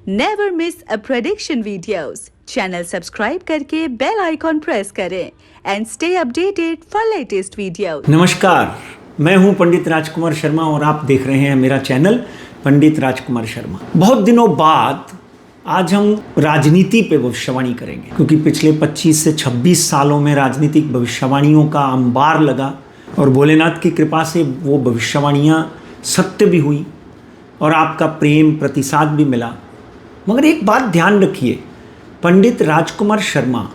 Never miss अ prediction videos. Channel subscribe करके bell icon press करें and stay updated for latest videos. नमस्कार, मैं हूं पंडित राजकुमार शर्मा और आप देख रहे हैं मेरा चैनल पंडित राजकुमार शर्मा। बहुत दिनों बाद आज हम राजनीति पे भविष्यवाणी करेंगे, क्योंकि पिछले 25 से 26 सालों में राजनीतिक भविष्यवाणियों का अंबार लगा और भोलेनाथ की कृपा से वो भविष्यवाणियाँ सत्य भी हुई और आपका प्रेम प्रतिसाद भी मिला। मगर एक बात ध्यान रखिए, पंडित राजकुमार शर्मा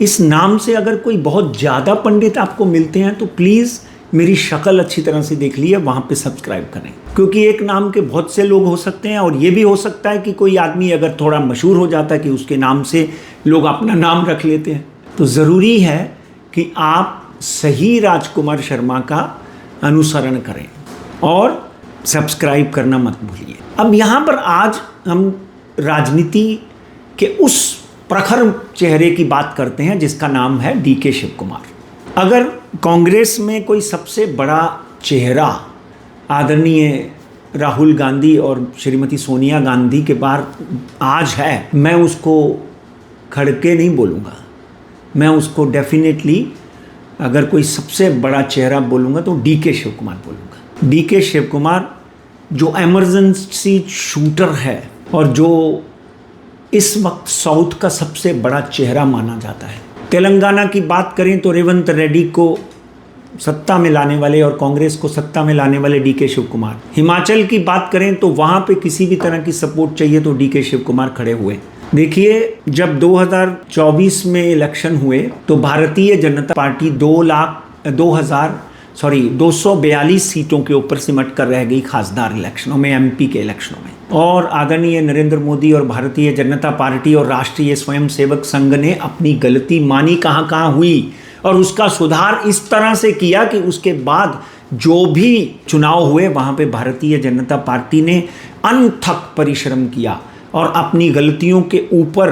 इस नाम से अगर कोई बहुत ज़्यादा पंडित आपको मिलते हैं तो प्लीज़ मेरी शक्ल अच्छी तरह से देख लीजिए, वहाँ पे सब्सक्राइब करें, क्योंकि एक नाम के बहुत से लोग हो सकते हैं और ये भी हो सकता है कि कोई आदमी अगर थोड़ा मशहूर हो जाता है कि उसके नाम से लोग अपना नाम रख लेते हैं। तो ज़रूरी है कि आप सही राजकुमार शर्मा का अनुसरण करें और सब्सक्राइब करना मत भूलिए। अब यहाँ पर आज हम राजनीति के उस प्रखर चेहरे की बात करते हैं जिसका नाम है डीके शिव कुमार। अगर कांग्रेस में कोई सबसे बड़ा चेहरा आदरणीय राहुल गांधी और श्रीमती सोनिया गांधी के बाद आज है, मैं उसको खड़के नहीं बोलूँगा, मैं उसको डेफिनेटली अगर कोई सबसे बड़ा चेहरा बोलूँगा तो डीके शिव कुमार बोलूँगा। डीके शिव कुमार जो एमरजेंसी शूटर है और जो इस वक्त साउथ का सबसे बड़ा चेहरा माना जाता है। तेलंगाना की बात करें तो रेवंत रेड्डी को सत्ता में लाने वाले और कांग्रेस को सत्ता में लाने वाले डीके शिव कुमार। हिमाचल की बात करें तो वहाँ पे किसी भी तरह की सपोर्ट चाहिए तो डीके शिव कुमार खड़े हुए। देखिए, जब 2024 में इलेक्शन हुए तो भारतीय जनता पार्टी 242 सीटों के ऊपर सिमट कर रह गई खासदार इलेक्शनों में, एमपी के इलेक्शनों में। और आदरणीय नरेंद्र मोदी और भारतीय जनता पार्टी और राष्ट्रीय स्वयंसेवक संघ ने अपनी गलती मानी कहाँ हुई और उसका सुधार इस तरह से किया कि उसके बाद जो भी चुनाव हुए वहाँ पे भारतीय जनता पार्टी ने अनथक परिश्रम किया और अपनी गलतियों के ऊपर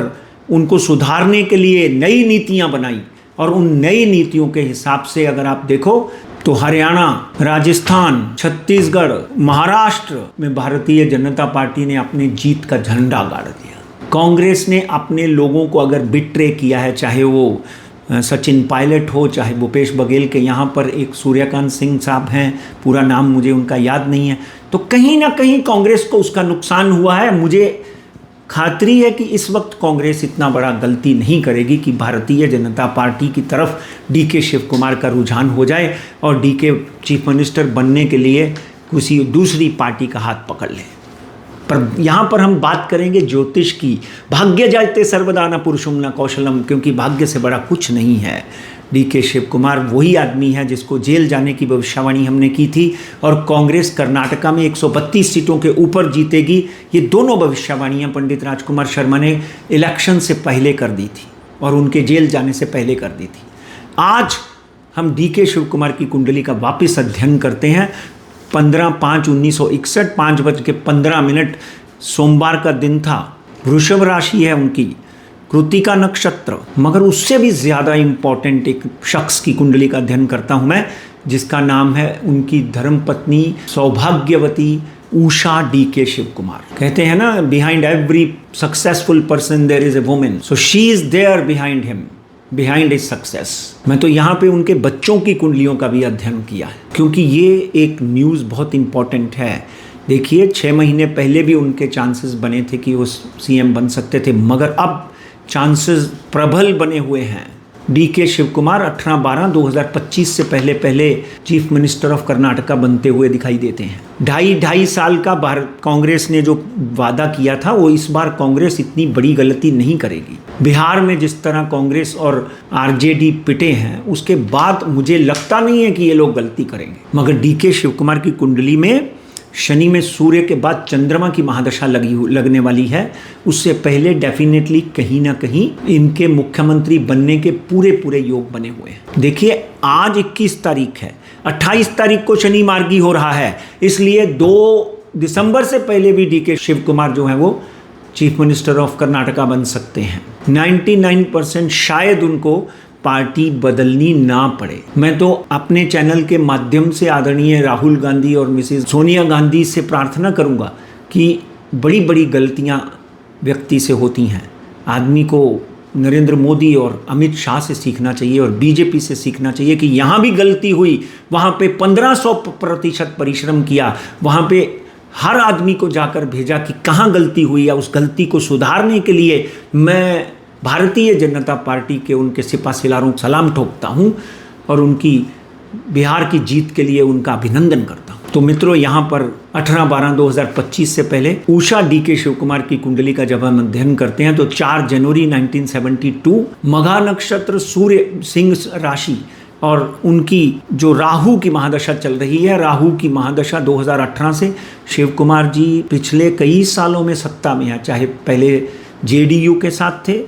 उनको सुधारने के लिए नई नीतियाँ बनाई। और उन नई नीतियों के हिसाब से अगर आप देखो तो हरियाणा, राजस्थान, छत्तीसगढ़, महाराष्ट्र में भारतीय जनता पार्टी ने अपनी जीत का झंडा गाड़ दिया। कांग्रेस ने अपने लोगों को अगर बिट्रे किया है, चाहे वो सचिन पायलट हो, चाहे भूपेश बघेल के यहाँ पर एक सूर्यकांत सिंह साहब हैं, पूरा नाम मुझे उनका याद नहीं है, तो कहीं ना कहीं कांग्रेस को उसका नुकसान हुआ है। मुझे खातरी है कि इस वक्त कांग्रेस इतना बड़ा गलती नहीं करेगी कि भारतीय जनता पार्टी की तरफ डीके शिव कुमार का रुझान हो जाए और डीके चीफ मिनिस्टर बनने के लिए किसी दूसरी पार्टी का हाथ पकड़ ले। पर यहाँ पर हम बात करेंगे ज्योतिष की। भाग्य जायते सर्वदा न पुरुषम न कौशलम, क्योंकि भाग्य से बड़ा कुछ नहीं है। डीके शिव कुमार वही आदमी है जिसको जेल जाने की भविष्यवाणी हमने की थी और कांग्रेस कर्नाटका में 132 सीटों के ऊपर जीतेगी। ये दोनों भविष्यवाणियां पंडित राजकुमार शर्मा ने इलेक्शन से पहले कर दी थी और उनके जेल जाने से पहले कर दी थी। आज हम डीके शिव कुमार की कुंडली का वापस अध्ययन करते हैं। 15/5/1961 5:15 सोमवार का दिन था। वृषभ राशि है उनकी, कृतिका नक्षत्र। मगर उससे भी ज़्यादा इम्पॉर्टेंट एक शख्स की कुंडली का अध्ययन करता हूँ मैं, जिसका नाम है उनकी धर्मपत्नी सौभाग्यवती उषा डीके शिव कुमार। कहते हैं ना, behind every successful person there is a women, so she is there behind him, behind is success. मैं तो यहाँ पे उनके बच्चों की कुंडलियों का भी अध्ययन किया है, क्योंकि ये एक न्यूज़ बहुत इंपॉर्टेंट है। देखिए, 6 महीने पहले भी उनके चांसेस बने थे कि वो सीएम बन सकते थे, मगर अब चांसेस प्रबल बने हुए हैं। डीके शिव कुमार 18/12/2025 से पहले चीफ मिनिस्टर ऑफ कर्नाटका बनते हुए दिखाई देते हैं। ढाई साल का भारत कांग्रेस ने जो वादा किया था वो इस बार कांग्रेस इतनी बड़ी गलती नहीं करेगी। बिहार में जिस तरह कांग्रेस और आरजेडी पिटे हैं, उसके बाद मुझे लगता नहीं है कि ये लोग गलती करेंगे। मगर डीके शिव कुमार की कुंडली में शनि में सूर्य के बाद चंद्रमा की महादशा लगने वाली है। उससे पहले डेफिनेटली कहीं ना कहीं इनके मुख्यमंत्री बनने के पूरे योग बने हुए हैं। देखिए, आज 21 तारीख है, 28 तारीख को शनि मार्गी हो रहा है, इसलिए 2 दिसंबर से पहले भी डीके शिव कुमार जो है वो चीफ मिनिस्टर ऑफ कर्नाटका बन सकते हैं। 99% शायद उनको पार्टी बदलनी ना पड़े। मैं तो अपने चैनल के माध्यम से आदरणीय राहुल गांधी और मिसेस सोनिया गांधी से प्रार्थना करूंगा कि बड़ी बड़ी गलतियां व्यक्ति से होती हैं। आदमी को नरेंद्र मोदी और अमित शाह से सीखना चाहिए और बीजेपी से सीखना चाहिए कि यहाँ भी गलती हुई, वहाँ पे 1500% परिश्रम किया, वहाँ पे हर आदमी को जाकर भेजा कि कहाँ गलती हुई है, उस गलती को सुधारने के लिए मैं भारतीय जनता पार्टी के उनके सिपाहीलारों को सलाम ठोकता हूँ और उनकी बिहार की जीत के लिए उनका अभिनंदन करता हूँ। तो मित्रों, यहाँ पर 18/12/2025 से पहले उषा डीके शिव कुमार की कुंडली का जब हम अध्ययन करते हैं तो 4 जनवरी 1972 मघा नक्षत्र, सूर्य सिंह राशि और उनकी जो राहु की महादशा चल रही है, राहु की महादशा 2018 से शिव कुमार जी पिछले कई सालों में सत्ता में हैं। चाहे पहले जेडीयू के साथ थे,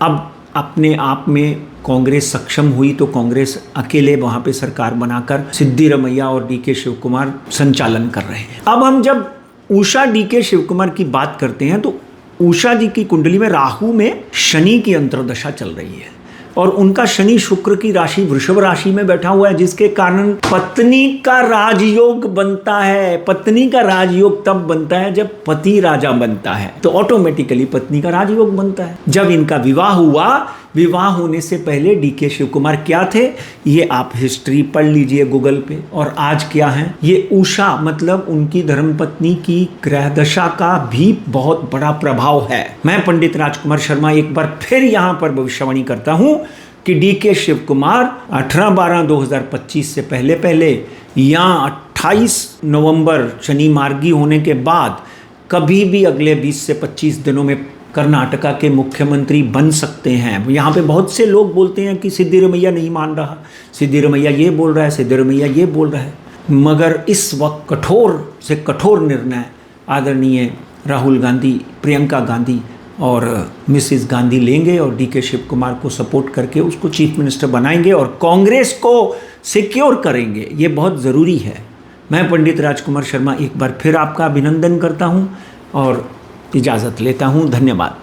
अब अपने आप में कांग्रेस सक्षम हुई तो कांग्रेस अकेले वहाँ पे सरकार बनाकर सिद्धिरमैया और डीके शिव कुमार संचालन कर रहे हैं। अब हम जब उषा डीके शिव कुमार की बात करते हैं तो उषा जी की कुंडली में राहु में शनि की अंतर्दशा चल रही है और उनका शनि शुक्र की राशि वृषभ राशि में बैठा हुआ है, जिसके कारण पत्नी का राजयोग बनता है। पत्नी का राजयोग तब बनता है जब पति राजा बनता है, तो ऑटोमेटिकली पत्नी का राजयोग बनता है। जब इनका विवाह हुआ, विवाह होने से पहले डीके शिव कुमार क्या थे, ये आप हिस्ट्री पढ़ लीजिए गूगल पे। और आज क्या है, ये उषा मतलब उनकी धर्मपत्नी की ग्रह दशा का भी बहुत बड़ा प्रभाव है। मैं पंडित राजकुमार शर्मा एक बार फिर यहाँ पर भविष्यवाणी करता हूँ कि डीके शिव कुमार 18/12/2025 से पहले या 28 नवंबर शनि मार्गी होने के बाद कभी भी अगले 20 से 25 दिनों में कर्नाटका के मुख्यमंत्री बन सकते हैं। यहाँ पे बहुत से लोग बोलते हैं कि सिद्धिरमैया नहीं मान रहा, सिद्धिरमैया ये बोल रहा है, सिद्धिरमैया ये बोल रहा है, मगर इस वक्त कठोर से कठोर निर्णय आदरणीय राहुल गांधी, प्रियंका गांधी और मिसिस गांधी लेंगे और डीके शिव कुमार को सपोर्ट करके उसको चीफ मिनिस्टर बनाएंगे और कांग्रेस को सिक्योर करेंगे। ये बहुत ज़रूरी है। मैं पंडित राजकुमार शर्मा एक बार फिर आपका अभिनंदन करता हूँ और इजाज़त लेता हूँ। धन्यवाद।